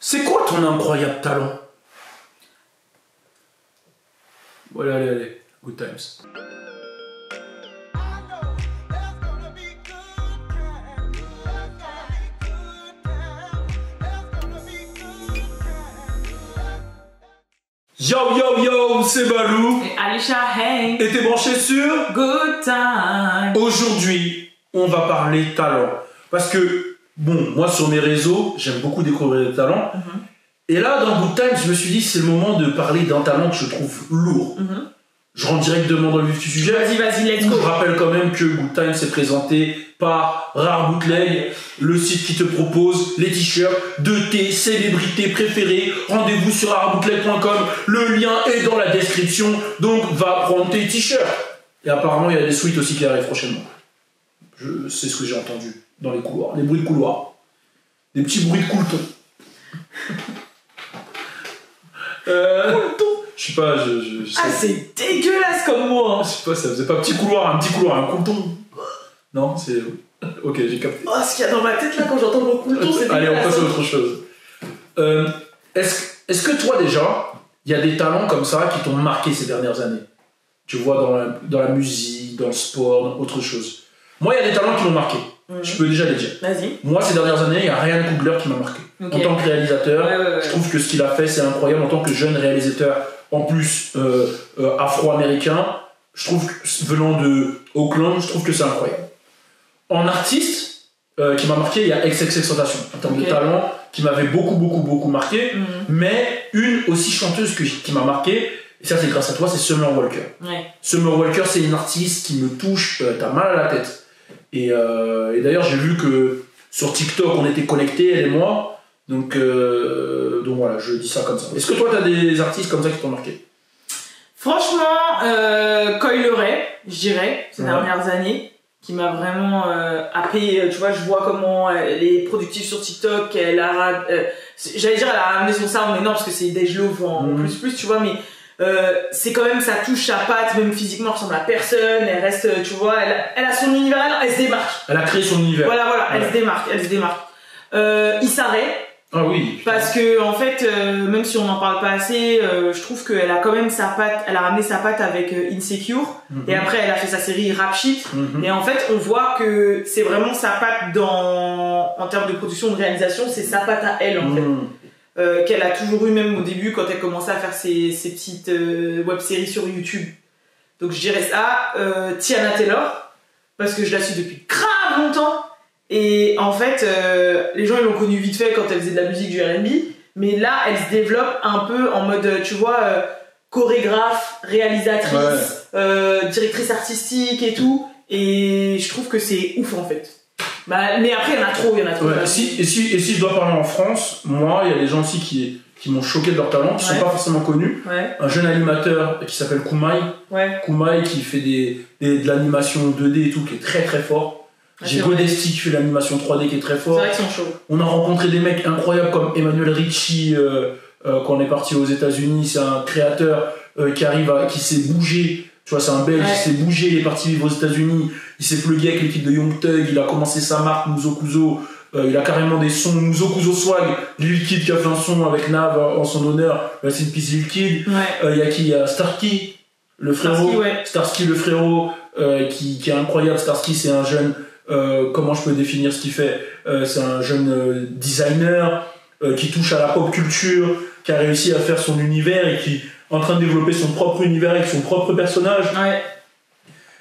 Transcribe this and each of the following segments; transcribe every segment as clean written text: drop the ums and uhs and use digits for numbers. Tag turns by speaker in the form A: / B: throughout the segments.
A: C'est quoi ton incroyable talent? Voilà, allez, good times. Yo yo yo, c'est Balou.
B: Et Alisha, hey.
A: Et t'es branché sur
B: Good time.
A: Aujourd'hui, on va parler talent. Parce que, bon, moi sur mes réseaux, j'aime beaucoup découvrir des talents. Et là, dans Good Time, je me suis dit, c'est le moment de parler d'un talent que je trouve lourd. Je rentre directement dans le vif du sujet.
B: Vas-y, let's go.
A: Je rappelle quand même que Good Time s'est présenté par Rare Bootleg, le site qui te propose les t-shirts de tes célébrités préférées. Rendez-vous sur rarebootleg.com, le lien est dans la description, donc va prendre tes t-shirts. Et apparemment, il y a des suites aussi qui arrivent prochainement. C'est ce que j'ai entendu dans les couloirs, les bruits de couloir. Des petits bruits de couleton. Je sais pas,
B: Ah, c'est dégueulasse comme mot.
A: Je sais pas, ça faisait pas un petit couloir, un couleton. Non, c'est... Ok, j'ai capté.
B: Oh, ce qu'il y a dans ma tête là quand j'entends le mot couleton, c'est dégueulasse.
A: Allez, on passe à autre chose. Est-ce que toi déjà, il y a des talents comme ça qui t'ont marqué ces dernières années? Tu vois, dans la musique, dans le sport, dans autre chose. Moi, il y a des talents qui m'ont marqué. Je peux déjà les dire.
B: Vas-y.
A: Moi, ces dernières années, il y a Ryan Coogler qui m'a marqué. En tant que réalisateur, je trouve que ce qu'il a fait, c'est incroyable. En tant que jeune réalisateur, en plus afro-américain, je trouve que, venant de Oakland, je trouve que c'est incroyable. En artiste, qui m'a marqué, il y a XXXTentacion. En termes de talent, qui m'avait beaucoup marqué. Mais une aussi chanteuse qui m'a marqué, et ça c'est grâce à toi, c'est Summer Walker. Summer Walker, c'est une artiste qui me touche, t'as mal à la tête. Et d'ailleurs, j'ai vu que sur TikTok, on était connectés, elle et moi. Donc voilà, je dis ça comme ça. Est-ce que toi, t'as des artistes comme ça qui t'ont marqué?
B: Franchement, Coi Leray, je dirais, ces dernières années, qui m'a vraiment happé. Tu vois, je vois comment elle est productive sur TikTok. Elle a, j'allais dire, elle a ramené son sound, mais non, parce que c'est Dej Loaf en plus, tu vois, mais c'est quand même, ça touche sa patte, même physiquement, elle ressemble à personne. Elle reste, tu vois, elle a son univers, elle se démarque.
A: Elle a créé son univers.
B: Voilà, elle se démarque. Issa Rae.
A: Ah oui.
B: Parce que en fait, même si on n'en parle pas assez, je trouve qu'elle a quand même sa patte. Elle a ramené sa patte avec Insecure, et après elle a fait sa série Rap Shit. Et en fait, on voit que c'est vraiment sa patte en termes de production, de réalisation, c'est sa patte à elle en fait, qu'elle a toujours eu même au début quand elle commençait à faire ses petites web-séries sur YouTube. Donc je dirais ça. Teyana Taylor, parce que je la suis depuis grave longtemps. Et en fait, les gens ils l'ont connue vite fait quand elle faisait de la musique du R&B, mais là elle se développe un peu en mode, tu vois, chorégraphe, réalisatrice, directrice artistique et tout, et je trouve que c'est ouf en fait. Mais après il y en a trop.
A: Ouais, et si je dois parler en France, moi il y a des gens aussi qui m'ont choqué de leur talent, qui sont pas forcément connus. Un jeune animateur qui s'appelle Koumaï, Koumaï qui fait de l'animation 2D et tout, qui est très très fort. J'ai Godesti qui fait l'animation 3D qui est très fort.
B: C'est vrai qu'ils sont chauds.
A: On a rencontré des mecs incroyables comme Emmanuel Ritchie quand on est parti aux États-Unis. C'est un créateur qui s'est bougé. Tu vois, c'est un Belge qui s'est bougé. Il est parti vivre aux États-Unis. Il s'est plugué avec l'équipe de Young Thug. Il a commencé sa marque Muzo Kuzo. Il a carrément des sons Muzo Kuzo Swag. Lil Kid qui a fait un son avec Nav en son honneur. C'est une piste Lil Kid. Il y a qui? Il y a Starsky, le frérot. Starsky, le frérot, qui est incroyable. Starsky, c'est un jeune. Comment je peux définir ce qu'il fait? C'est un jeune designer qui touche à la pop culture, qui a réussi à faire son univers et qui est en train de développer son propre univers avec son propre personnage.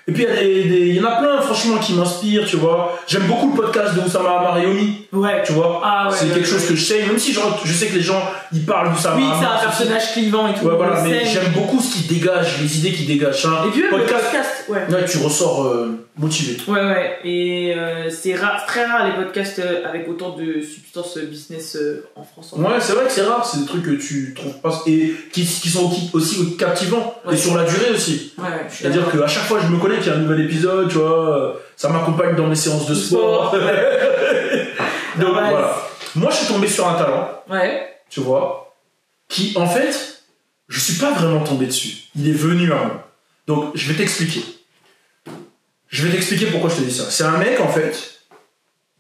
A: Et puis il y en a plein franchement qui m'inspirent, tu vois. J'aime beaucoup le podcast de Oussama Mariomi. Tu vois. C'est quelque chose que je sais, même si je sais que les gens ils parlent d'Oussama.
B: Oui, c'est un personnage clivant et tout.
A: Voilà, mais j'aime beaucoup ce qu'il dégage, les idées qu'il dégage.
B: Et puis même le podcast,
A: tu ressors motivé.
B: Et c'est très rare les podcasts avec autant de substance business en France.
A: C'est vrai que c'est rare, c'est des trucs que tu trouves pas et qui sont aussi captivants et sur la durée aussi. C'est-à-dire qu'à chaque fois je me connais qu'il y a un nouvel épisode, tu vois, ça m'accompagne dans mes séances de sport. Donc voilà. Moi je suis tombé sur un talent, tu vois, qui en fait, je suis pas vraiment tombé dessus. Il est venu à moi. Donc je vais t'expliquer. pourquoi je te dis ça. C'est un mec en fait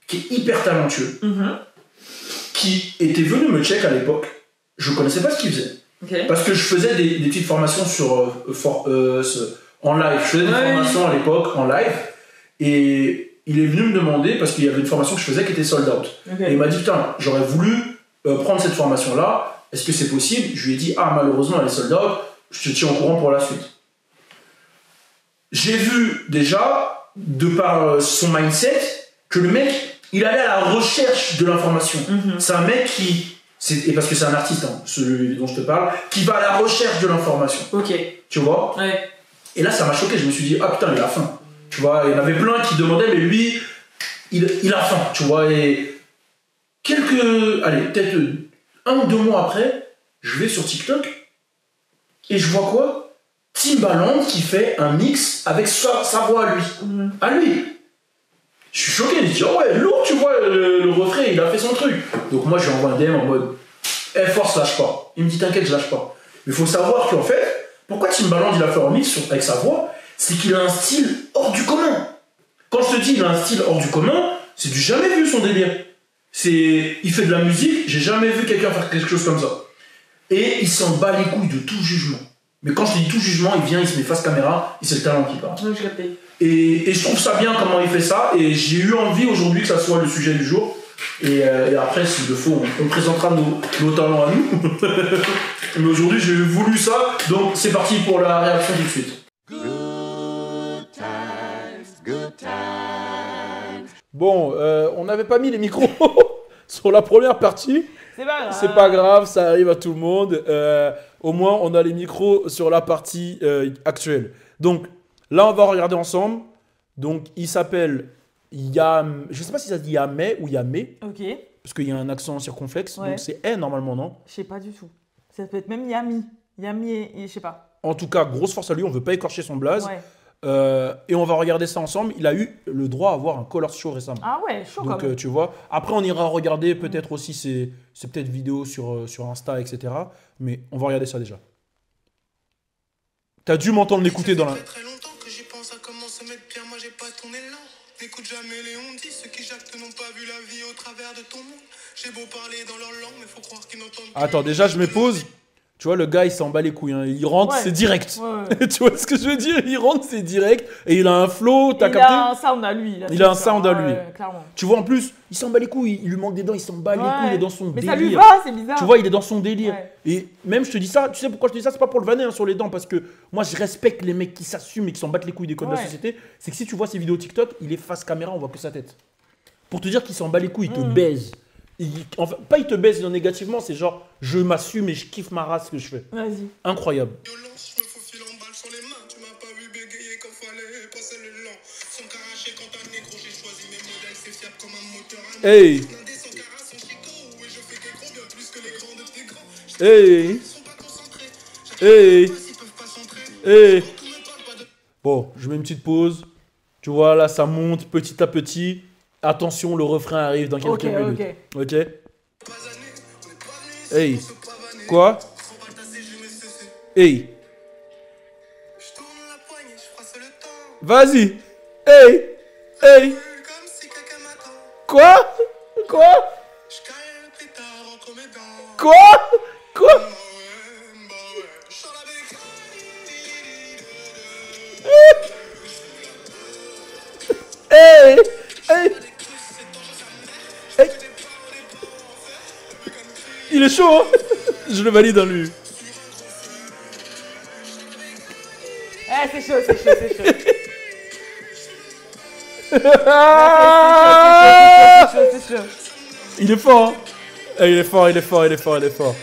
A: qui est hyper talentueux, qui était venu me check à l'époque. Je connaissais pas ce qu'il faisait.
B: Okay.
A: Parce que je faisais des petites formations en live. Je faisais des formations à l'époque en live. Et il est venu me demander, parce qu'il y avait une formation que je faisais qui était sold out. Okay. Et il m'a dit, putain, j'aurais voulu prendre cette formation-là. Est-ce que c'est possible? Je lui ai dit, ah, malheureusement, elle est sold out. Je te tiens au courant pour la suite. J'ai vu déjà, de par son mindset, que le mec, il allait à la recherche de l'information. C'est un mec qui... et parce que c'est un artiste, hein, celui dont je te parle, qui va à la recherche de l'information.
B: Ok.
A: Tu vois?
B: Ouais.
A: Et là, ça m'a choqué. Je me suis dit, ah putain, il a faim. Tu vois, il y en avait plein qui demandaient, mais lui, il a faim. Tu vois, et peut-être 1 ou 2 mois après, je vais sur TikTok et je vois quoi? Timbaland qui fait un mix avec sa voix à lui. À lui. Je suis choqué, je dis, oh ouais, lourd, tu vois, le refrain, il a fait son truc. Donc moi, je lui envoie un DM en mode, force, lâche pas. Il me dit, t'inquiète, je lâche pas. Mais il faut savoir qu'en fait, pourquoi Timbaland, il a fait un mix avec sa voix, c'est qu'il a un style hors du commun. Quand je te dis, il a un style hors du commun, c'est du jamais vu son délire. Il fait de la musique, j'ai jamais vu quelqu'un faire quelque chose comme ça. Et il s'en bat les couilles de tout jugement. Mais quand je te dis tout jugement, il vient, il se met face caméra, et c'est le talent qui parle.
B: Oui, je capte.
A: Et je trouve ça bien comment il fait ça, et j'ai eu envie aujourd'hui que ça soit le sujet du jour. Et après, s'il le faut, on présentera nos talents à nous. Mais aujourd'hui, j'ai voulu ça, donc c'est parti pour la réaction tout de suite.
C: Good times, good times.
D: Bon, on n'avait pas mis les micros sur la première partie.
B: C'est pas grave.
D: C'est pas grave, ça arrive à tout le monde. Au moins, on a les micros sur la partie actuelle. Donc, là, on va regarder ensemble. Donc, il s'appelle Yam. Je sais pas si ça se dit Yamé ou Yamé.
B: Ok.
D: Parce qu'il y a un accent circonflexe.
B: Ouais.
D: Donc, c'est N normalement, non?
B: Je sais pas du tout. Ça peut être même Yami. Yami et je sais pas.
D: En tout cas, grosse force à lui. On veut pas écorcher son blaze.
B: Ouais.
D: Et on va regarder ça ensemble. Il a eu le droit à avoir un color show récemment.
B: Ah ouais, chaud
D: Donc,
B: quand même.
D: tu vois. Après, on ira regarder peut-être aussi ses peut-être vidéos sur Insta, etc. Mais on va regarder ça déjà. T'as dû m'entendre l'écouter dans la...
E: Ça fait très longtemps que j'y pense à comment se mettre bien, moi j'ai pas ton élan. N'écoute jamais les on-dit, ceux qui jactent n'ont pas vu la vie au travers de ton monde. J'ai beau parler dans leur langue, mais faut croire qu'ils n'entendent pas.
D: Attends, déjà, je me pose. Tu vois, le gars, il s'en bat les couilles. Hein. Il rentre,
B: Ouais.
D: c'est direct.
B: Ouais.
D: Tu vois ce que je veux dire? Il rentre, c'est direct. Et il a un flow, t'as
B: Il
D: capté?
B: a un sound à lui. Là,
D: Il a un
B: c'est
D: sound
B: sûr.
D: à lui.
B: Ouais, clairement.
D: Tu vois, en plus, il s'en bat les couilles. Il lui manque des dents, il s'en bat les
B: Ouais.
D: couilles. Il est dans son
B: Mais
D: délire.
B: ça lui va, c'est bizarre.
D: Tu vois, il est dans son délire.
B: Ouais.
D: Et même, je te dis ça, tu sais pourquoi je te dis ça? C'est pas pour le vanner hein, sur les dents, parce que moi, je respecte les mecs qui s'assument et qui s'en battent les couilles des codes de la
B: Ouais.
D: société. C'est que si tu vois ses vidéos TikTok, il est face caméra, on voit que sa tête. Pour te dire qu'il s'en bat les couilles, il te baise. Enfin, pas il te baise négativement, c'est genre, je m'assume et je kiffe ma race que je fais.
B: Vas-y.
D: Incroyable.
E: Violence, je me faufile en balle sur les mains. Tu m'as pas vu bégayer quand fallait passer le lent. Sans caracher quand t'as négro, j'ai choisi mes modèles, c'est fiable comme un moteur.
D: Hey,
E: Blindé sans cara, sans chico, et je fais que gros, bien plus que les grands de tes grands.
D: hey,
E: Ils sont pas concentrés.
D: hey,
E: Ils peuvent pas s'entrer.
D: hey.
E: Tout me parle pas de.
D: Bon, je mets une petite pause. Tu vois, là, ça monte petit à petit. Attention, le refrain arrive dans quelques minutes. Ok.
E: Pas années, on est pas venus ici
D: Hey.
E: pour se pavaner.
D: Quoi?
E: Sans pas tasser, je me cesse.
D: Hey,
E: Je tourne la poignée, je passe le temps.
D: vas-y. Hey, hey.
E: Comme si quelqu'un m'attend.
D: Quoi? Quoi?
E: Je cale le pétard entre mes dents.
D: Quoi? Quoi?
E: Bah ouais. Je sors la bécane.
D: Hey, hey. Hey. Il est chaud, hein? Je le valide en lui.
B: Eh, c'est chaud, c'est chaud, c'est chaud. C'est chaud.
D: Il est fort, hein? Eh, il est fort, il est fort, il est fort, il est fort.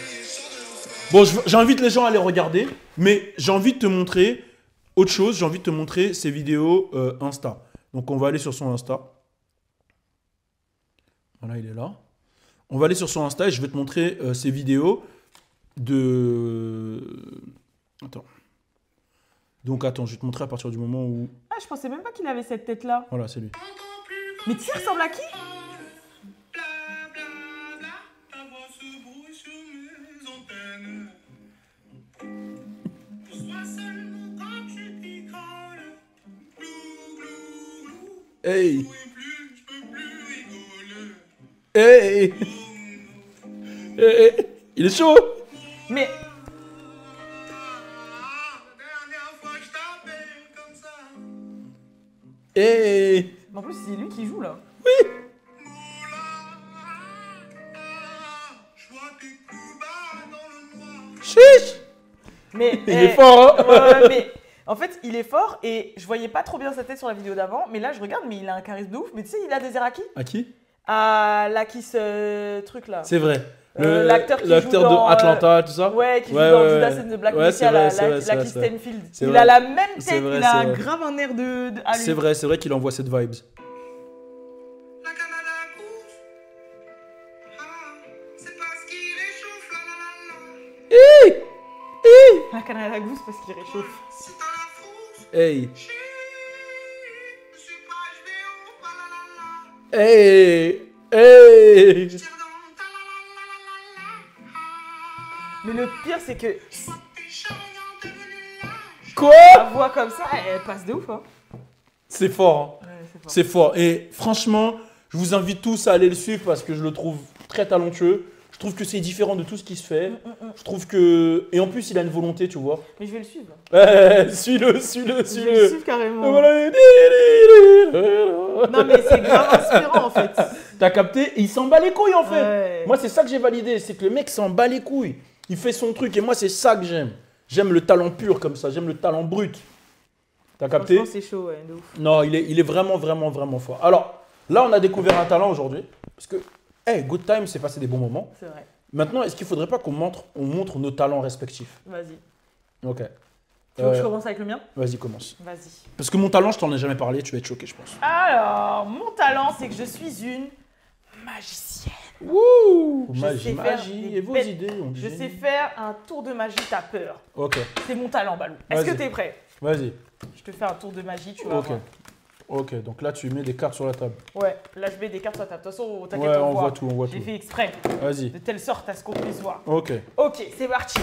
D: Bon, j'invite les gens à les regarder, mais j'ai envie de te montrer autre chose. J'ai envie de te montrer ses vidéos Insta. Donc, on va aller sur son Insta. Voilà, il est là. On va aller sur son Insta et je vais te montrer ses vidéos de... Attends. Donc, attends, je vais te montrer à partir du moment où...
B: Ah, je pensais même pas qu'il avait cette tête-là.
D: Voilà, c'est lui.
B: Mais tu ressembles à qui?
D: Hey! Hey! Il est chaud.
B: Mais
E: Dernière fois que je t'appelle comme ça.
D: Eh.
B: en plus, c'est lui qui joue là.
E: Je vois tes coups bas dans le noir.
D: Chiche.
B: Mais
D: Il est fort, hein.
B: ouais, mais en fait, il est fort et je voyais pas trop bien sa tête sur la vidéo d'avant. Mais là, je regarde, mais il a un charisme de ouf. Mais tu sais, il a des airs à qui?
D: À qui?
B: À Lakis truc là.
D: C'est vrai.
B: L'acteur qui joue
D: L'acteur
B: dans,
D: de Atlanta, tout ça.
B: Ouais, qui joue
D: Ouais,
B: dans
D: ouais,
B: Judas
D: ouais.
B: and the Black
D: Ouais, c'est
B: Messiah,
D: vrai,
B: là,
D: c'est vrai, c'est
B: Lakeith
D: vrai, c'est vrai.
B: Stanfield.
D: C'est
B: Il
D: vrai.
B: a la même tête,
D: C'est vrai,
B: il a
D: c'est
B: un
D: vrai.
B: grave un air de à lui.
D: C'est vrai qu'il envoie cette vibes.
E: La canne à la course. Ah, c'est parce qu'il réchauffe, la la la la.
B: La canne à la gousse parce qu'il réchauffe.
E: Si t'as la frousse,
D: Hey.
E: je suis pas HBO, la la la la.
D: Hey. Hey.
E: Tire dans ta la la la la la. Ah,
B: Mais le pire, c'est que
E: tes charmants devenus lâches.
D: Quoi?
B: la voix comme ça, elle passe de ouf. Hein.
D: C'est fort, hein.
B: Ouais, c'est fort.
D: C'est fort. Et franchement, je vous invite tous à aller le suivre parce que je le trouve très talentueux. Je trouve que c'est différent de tout ce qui se fait. Je trouve que... Et en plus, il a une volonté, tu vois.
B: Mais je vais le suivre. Là.
D: Suis-le.
B: Je vais le
D: Et
B: suivre carrément.
D: voilà.
B: Non, mais c'est grave inspirant en fait.
D: T'as capté? Et il s'en bat les couilles, en fait.
B: Ouais.
D: Moi, c'est ça que j'ai validé. C'est que le mec s'en bat les couilles. Il fait son truc. Et moi, c'est ça que j'aime. J'aime le talent pur comme ça. J'aime le talent brut. T'as capté?
B: Franchement, c'est chaud, ouais, de ouf.
D: Non, il est vraiment, vraiment, vraiment fort. Alors, là, on a découvert un talent aujourd'hui. Parce que, hey, Good Time, c'est passé des bons moments.
B: C'est vrai.
D: Maintenant, est-ce qu'il ne faudrait pas qu'on montre nos talents respectifs?
B: Vas-y.
D: Ok.
B: Tu veux que je commence avec le mien?
D: Vas-y, commence.
B: Vas-y.
D: Parce que mon talent, je t'en ai jamais parlé, tu vas être choqué, je pense.
B: Alors, mon talent, c'est que je suis une magicienne.
D: Wouh!
B: Je
D: Magie,
B: sais faire
D: magie.
B: des
D: Et vos
B: belles-
D: idées, on dit.
B: Je sais faire un tour de magie, t'as peur.
D: Ok,
B: C'est mon talent, Balou. Est-ce que
D: Vas-y.
B: t'es prêt?
D: vas-y.
B: Je te fais un tour de magie, tu vas
D: Ok.
B: voir.
D: Ok, donc là, tu mets des cartes sur la table.
B: Ouais, là je mets des cartes sur la table. De toute façon, t'inquiète,
D: Ouais,
B: on
D: on
B: voit.
D: voit tout, on voit
B: J'ai
D: tout.
B: fait exprès,
D: Vas-y.
B: de telle sorte à ce qu'on puisse voir.
D: Ok.
B: Ok, c'est parti.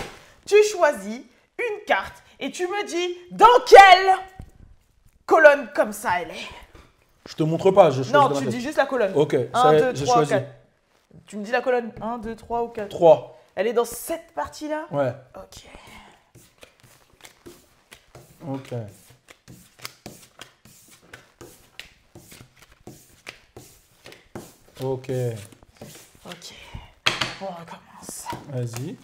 B: Tu choisis une carte et tu me dis dans quelle colonne comme ça elle est.
D: Je te montre pas, je choisis
B: Non,
D: dans ma
B: tu
D: tête.
B: dis juste la colonne.
D: Ok,
B: 1,
D: ça y est,
B: 2,
D: j'ai
B: 3,
D: choisi.
B: 4. Tu me dis la colonne 1, 2, 3 ou 4.
D: 3.
B: Elle est dans cette partie-là?
D: Ouais.
B: Ok.
D: Ok. Ok.
B: Ok. Bon, on recommence.
D: Vas-y.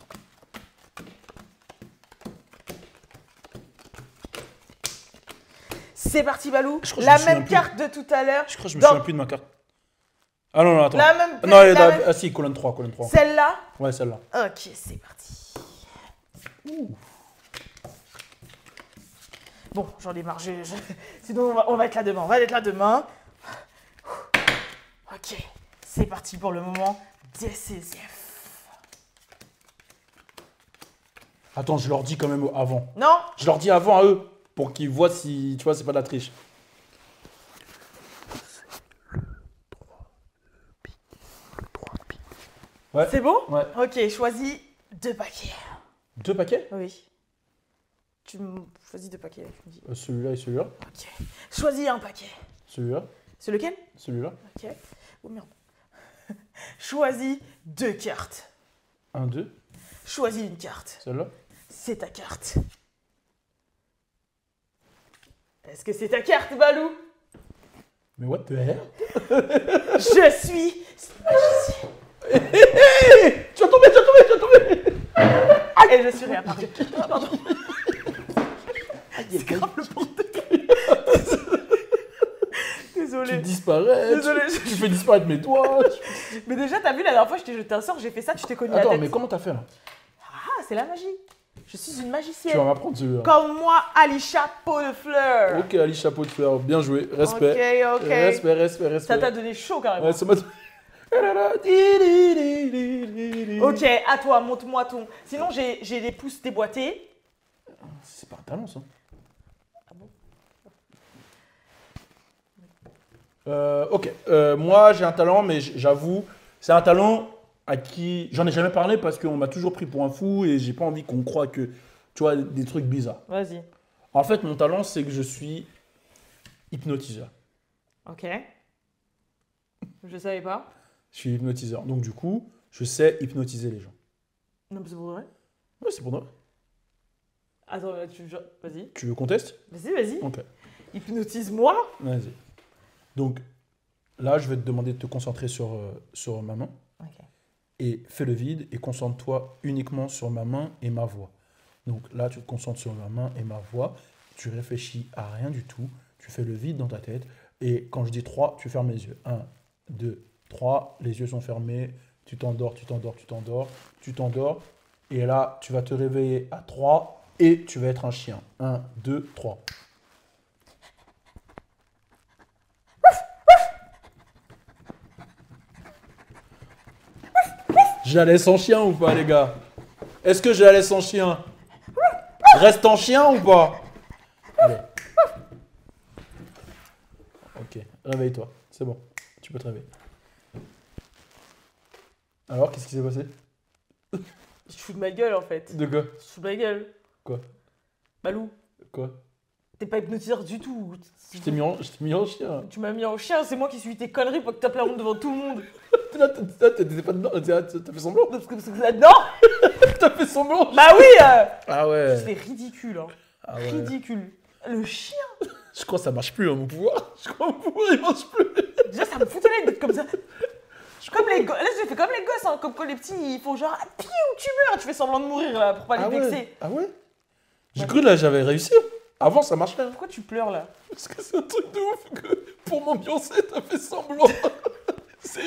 B: C'est parti, Balou.
D: Je crois que je
B: La
D: me souviens
B: même
D: plus.
B: carte de tout à l'heure.
D: Je crois que je me
B: Dans-
D: souviens plus de ma carte. Ah non, non, attends.
B: La même-
D: Non, elle est
B: la
D: dans-
B: même-
D: Ah si, colonne 3, colonne 3.
B: Celle-là?
D: Ouais, celle-là.
B: Ok, c'est parti. Bon, j'en ai marre. Sinon, on va être là demain. On va être là demain. Ok, c'est parti pour le moment décisif.
D: Attends, je leur dis quand même avant.
B: Non?
D: Je leur dis avant à eux pour qu'ils voient si, tu vois, c'est pas de la triche. Ouais.
B: C'est bon?
D: Ouais.
B: Ok, choisis 2 paquets.
D: 2 paquets?
B: Oui. Tu me choisis 2 paquets, tu me dis.
D: Celui-là et celui-là.
B: Ok. Choisis un paquet.
D: Celui-là.
B: C'est lequel?
D: Celui-là.
B: Ok. Oh merde. Choisis 2 cartes.
D: 1, 2.
B: Choisis une carte.
D: Celle-là.
B: C'est ta carte. Est-ce que c'est ta carte, Balou?
D: Mais what the hell?
B: Je suis magicien.
D: Tu vas tomber, tu vas tomber, tu vas tomber!
B: Et je suis réapparu. Ah, pardon. C'est grave le bordel. Désolé.
D: Tu disparais.
B: Désolé.
D: Tu fais disparaître mes doigts.
B: Mais déjà, t'as vu la dernière fois, je t'ai jeté un sort, j'ai fait ça, tu t'es cogné la
D: Attends,
B: tête.
D: mais comment t'as fait là?
B: Ah, c'est la magie. Je suis une
D: Tu vas
B: magicienne.
D: m'apprendre celui-là.
B: Comme moi, Ali Chapeau de fleurs.
D: Ok, Ali, chapeau de fleurs. Bien joué. Respect.
B: Ok, ok.
D: Respect, respect, respect.
B: Ça t'a donné chaud carrément.
D: Ouais, ça m'a.
B: Ok, à toi, montre-moi ton. Sinon, j'ai les pouces déboîtés.
D: C'est pas un talent ça.
B: Ah bon?
D: Ok, moi j'ai un talent, mais j'avoue, c'est un talent à qui j'en ai jamais parlé parce qu'on m'a toujours pris pour un fou et j'ai pas envie qu'on croie que tu vois des trucs bizarres.
B: Vas-y.
D: En fait, mon talent, c'est que je suis hypnotiseur.
B: Ok. Je savais pas.
D: Je suis hypnotiseur. Donc du coup, Je sais hypnotiser les gens.
B: Non, mais c'est pour vrai.
D: Ouais, c'est pour toi.
B: Attends, vas-y.
D: Tu veux qu'on teste?
B: Vas-y.
D: Ok.
B: Hypnotise-moi.
D: Vas-y. Donc, là, je vais te demander de te concentrer sur ma main.
B: Ok.
D: Et fais le vide et concentre-toi uniquement sur ma main et ma voix. Donc là, tu te concentres sur ma main et ma voix. Tu réfléchis à rien du tout. Tu fais le vide dans ta tête. Et quand je dis 3, tu fermes les yeux. 1, 2, 3. Les yeux sont fermés. Tu t'endors. Et là, tu vas te réveiller à 3 et tu vas être un chien. 1, 2, 3. Je la laisse en chien ou pas, les gars? Est-ce que je la laisse en chien? Reste en chien ou pas? Allez. Ok, réveille-toi. C'est bon, tu peux te réveiller. Alors, qu'est-ce qui s'est passé?
B: Je fous de ma gueule en fait.
D: De quoi?
B: Je fous de ma gueule.
D: Quoi?
B: Balou,
D: Quoi?
B: t'es pas hypnotiseur du tout.
D: Je t'ai mis en chien.
B: Tu m'as mis en chien, c'est moi qui suis tes conneries pour que tu tapes la honte devant tout le monde.
D: Là, t'étais pas dedans. T'as fait semblant?
B: Parce que là-dedans.
D: T'as fait semblant?
B: Bah oui
D: Ah ouais.
B: C'est ridicule, hein.
D: Ah ouais.
B: Ridicule. Le chien.
D: Je crois que ça marche plus, hein, mon pouvoir. Je crois que mon pouvoir, il marche plus.
B: Déjà, ça me foutait les d'être comme ça. Comme les gosses. Là, j'ai fait comme les gosses, hein. Comme quand les petits, ils font genre, ah, piou, tu meurs. Tu fais semblant de mourir là, pour pas les vexer.
D: Ah ouais? J'ai cru là, j'avais réussi. Avant, ça marchait. Hein.
B: Pourquoi tu pleures là?
D: Parce que c'est un truc de ouf que pour m'ambiancer, t'as fait semblant.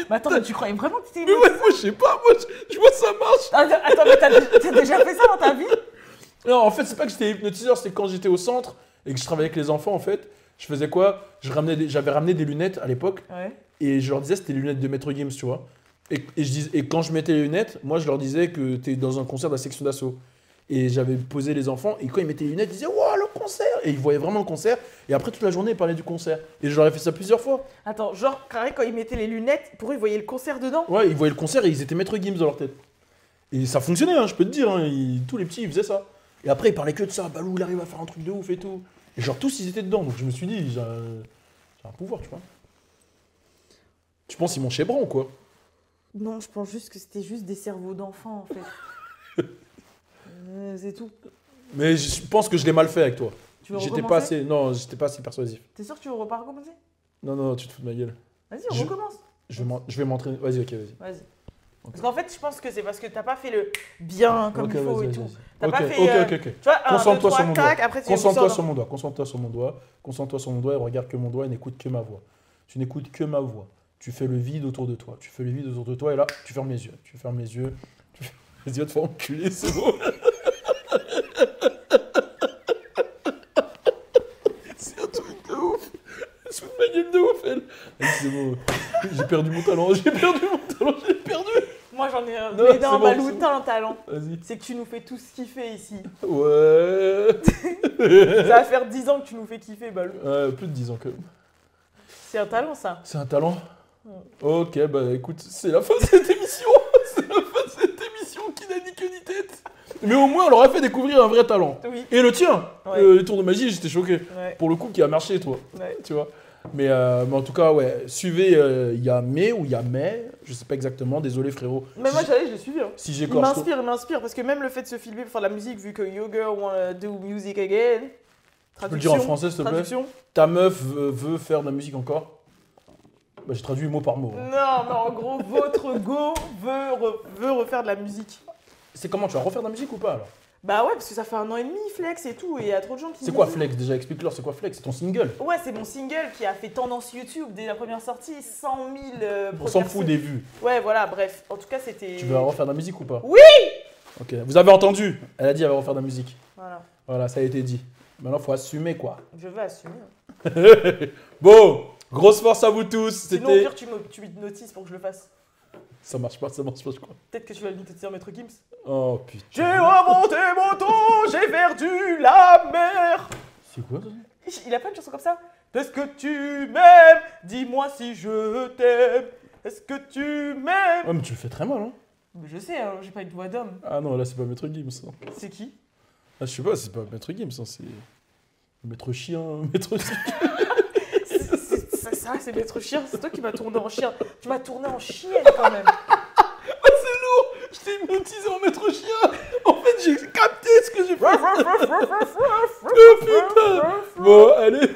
B: Mais attends, mais tu croyais vraiment que t'étais
D: Mais ouais, moi, je sais pas. Moi, je vois ça marche.
B: Attends, mais t'as déjà fait ça dans ta vie?
D: Non, en fait, c'est pas que j'étais hypnotiseur, c'est quand j'étais au centre et que je travaillais avec les enfants, en fait. Je faisais quoi? J'avais ramené des lunettes à l'époque.
B: Ouais.
D: Et je leur disais, c'était les lunettes de Maître Gims, tu vois. Et quand je mettais les lunettes, moi, je leur disais que t'es dans un concert de la section d'assaut. Et j'avais posé les enfants, et quand ils mettaient les lunettes, ils disaient « Wow, le concert !» Et ils voyaient vraiment le concert, et après toute la journée, ils parlaient du concert. Et je leur ai fait ça plusieurs fois.
B: Attends, genre, carré, quand ils mettaient les lunettes, pour eux, ils voyaient le concert dedans?
D: Ouais, ils voyaient le concert, et ils étaient Maître Gims dans leur tête. Et ça fonctionnait, hein, je peux te dire, hein, tous les petits, ils faisaient ça. Et après, ils parlaient que de ça, Balou, il arrive à faire un truc de ouf et tout. Et genre, tous, ils étaient dedans, donc je me suis dit, j'ai un pouvoir, tu vois. Tu penses qu'ils m'ont chez Bran ou quoi?
B: Non, je pense juste que c'était juste des cerveaux d'enfants, en fait. C'est tout.
D: Mais je pense que je l'ai mal fait avec toi.
B: Tu veux
D: J'étais
B: recommencer?
D: j'étais pas assez persuasif.
B: T'es sûr que tu veux pas recommencer?
D: Non, tu te fous de ma gueule.
B: Vas-y, on recommence.
D: Je vais m'entraîner. Vas-y, ok, vas-y.
B: Vas-y. Parce qu'en fait, je pense que c'est parce que t'as pas fait le bien comme
D: Ok,
B: il faut
D: vas-y,
B: et
D: vas-y,
B: tout.
D: vas-y.
B: T'as pas
D: Ok,
B: fait.
D: ok.
B: Tu vois,
D: Concentre-toi sur mon doigt.
B: après tu
D: Concentre-toi sur mon doigt. Concentre-toi sur mon doigt. Concentre-toi sur mon doigt et regarde que mon doigt et n'écoute que ma voix. Tu n'écoutes que ma voix. Tu fais le vide autour de toi. Tu fais le vide autour de toi et là, tu fermes les yeux. Tu fermes les yeux. Les yeux te font enculer, c'est beau. C'est un truc de ouf. Elle se fout de ma gueule de ouf, elle. C'est beau. J'ai perdu mon talent.
B: Moi, j'en ai un.
D: Non,
B: Mais
D: c'est
B: non,
D: bon,
B: Balou,
D: c'est bon.
B: t'as un talent.
D: Vas-y.
B: C'est que tu nous fais tous kiffer ici.
D: Ouais.
B: Ça va faire 10 ans que tu nous fais kiffer, Balou.
D: Plus de 10 ans quand même.
B: C'est un talent, ça.
D: C'est un talent. Ok, bah écoute, c'est la fin de cette émission. C'est la fin de cette émission qui n'a ni queue ni tête. Mais au moins, on leur a fait découvrir un vrai talent.
B: Oui.
D: Et le tien,
B: Ouais.
D: les tours de magie, j'étais choqué.
B: Ouais.
D: Pour le coup, qui a marché, toi.
B: Ouais.
D: Tu vois. Mais en tout cas, ouais, suivez, il y a mai ou il y a mai, je sais pas exactement, désolé frérot.
B: Mais moi, je l'ai suivi. Hein.
D: Si
B: Il
D: j'écorche.
B: m'inspire, parce que même le fait de se filmer pour faire de la musique, vu que Yo Girl wanna do music again.
D: Tu peux le dire en français, s'il te plaît?
B: Traduction.
D: Ta meuf veut faire de la musique encore? Bah, j'ai traduit mot par mot. Hein.
B: Non, mais en gros, votre go veut refaire de la musique.
D: C'est comment, tu vas refaire de la musique ou pas alors?
B: Bah ouais, parce que ça fait 1 an et demi, Flex et tout, et il y a trop de gens qui
D: C'est
B: me
D: quoi
B: disent-
D: Flex déjà? Explique-leur, c'est quoi Flex? C'est ton single?
B: Ouais, c'est mon single qui a fait tendance YouTube dès la première sortie, 100 000
D: On s'en fout des vues.
B: Ouais, voilà, bref. En tout cas, c'était...
D: Tu veux refaire de la musique ou pas?
B: Oui!
D: Ok, vous avez entendu? Elle a dit elle va refaire de la musique.
B: Voilà,
D: Voilà, ça a été dit. Maintenant, faut assumer quoi.
B: je vais assumer. Hein.
D: Bon, grosse force à vous tous.
B: Sinon, au
D: C'était.
B: pire, tu m'hypnotises pour que je le fasse.
D: Ça marche pas, je crois.
B: Peut-être que tu vas l'hypnotiser, Maître Gims.
D: Oh putain.
B: J'ai remonté mon dos, j'ai perdu la mer.
D: C'est quoi ça?
B: Il a pas une chanson comme ça? Est-ce que tu m'aimes? Dis-moi si je t'aime. Est-ce que tu m'aimes?
D: Ouais, mais tu le fais très mal, hein.
B: Mais je sais, hein, j'ai pas une voix d'homme.
D: Ah non, là, c'est pas Maître Gims. Ça.
B: C'est qui?
D: Ah, je sais pas, c'est pas Maître Gims, ça, c'est. Maître Chien, Maître.
B: Ça, c'est Maître Chien. C'est toi qui m'as tourné en chien. Tu m'as tourné en chienne quand même.
D: C'est Je t'ai hypnotisé en maître chien. En fait, j'ai capté ce que j'ai fait. Oh putain. Bon, allez.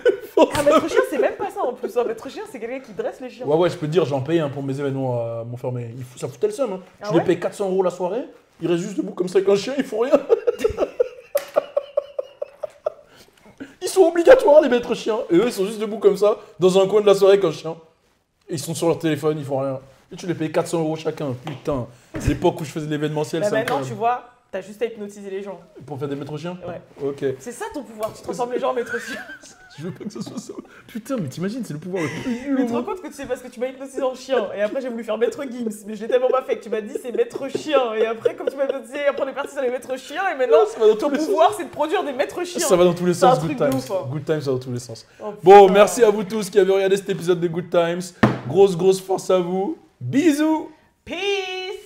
B: Un maître chien, c'est même pas ça en plus. Un maître chien, c'est quelqu'un qui dresse les chiens.
D: Ouais, je peux te dire, j'en paye pour mes événements à Montfermé. Ça foutait le seum. Hein.
B: Ah
D: Je les
B: ouais
D: paye 400 € la soirée. Ils restent juste debout comme ça avec un chien, ils font rien. Ils sont obligatoires, les maîtres chiens. Et eux, ils sont juste debout comme ça, dans un coin de la soirée avec un chien. Et ils sont sur leur téléphone, ils font rien. Et tu les payes 400 € chacun. Putain, l'époque où je faisais de l'événementiel,
B: Bah
D: c'est
B: maintenant,
D: incroyable.
B: tu vois, t'as juste à hypnotiser les gens.
D: Pour faire des maîtres chiens.
B: Ouais.
D: Ok.
B: C'est ça ton pouvoir, tu transformes les gens en maître chien.
D: Je veux pas que ça soit ça. Putain, mais t'imagines, c'est le pouvoir le plus nul
B: Mais
D: au
B: tu te rends
D: monde.
B: compte que c'est parce que tu m'as hypnotisé en chien. Et après, j'ai voulu faire maître Gims. Mais je l'ai tellement pas fait que tu m'as dit c'est maître chien. Et après, comme tu m'as hypnotisé, après on est parti sur les maîtres chiens. Et maintenant,
D: Ça va dans tous
B: ton
D: les sens.
B: pouvoir, c'est de produire des maîtres chiens.
D: Ça va dans tous les
B: C'est un
D: sens,
B: truc
D: Good
B: de
D: Times.
B: ouf, hein.
D: Good Times, ça va dans tous les sens.
B: Oh,
D: Bon,
B: putain.
D: merci à vous tous qui avez regardé cet épisode de Good Times. Grosse force à vous. Bisous.
B: Peace.